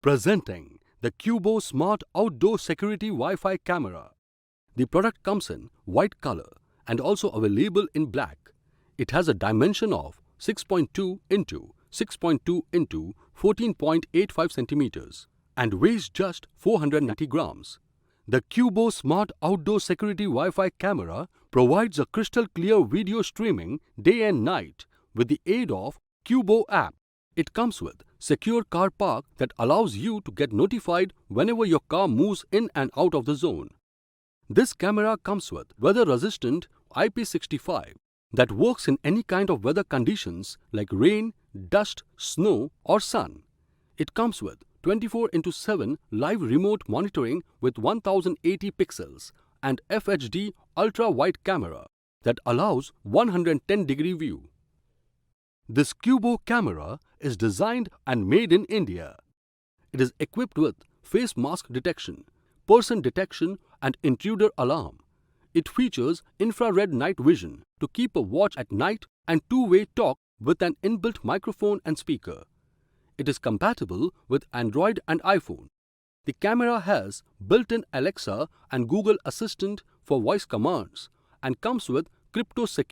Presenting the Qubo Smart Outdoor Security Wi-Fi Camera. The product comes in white color and also available in black. It has a dimension of 6.2 into 6.2 into 14.85 centimeters and weighs just 490 grams. The Qubo Smart Outdoor Security Wi-Fi Camera provides a crystal clear video streaming day and night with the aid of Qubo app. It comes with secure car park that allows you to get notified whenever your car moves in and out of the zone. This camera comes with weather-resistant IP65 that works in any kind of weather conditions like rain, dust, snow or sun. It comes with 24/7 live remote monitoring with 1080 pixels and FHD ultra-wide camera that allows 110-degree view. This Qubo camera is designed and made in India. It is equipped with face mask detection, person detection and intruder alarm. It features infrared night vision to keep a watch at night and two-way talk with an inbuilt microphone and speaker. It is compatible with Android and iPhone. The camera has built-in Alexa and Google Assistant for voice commands and comes with crypto security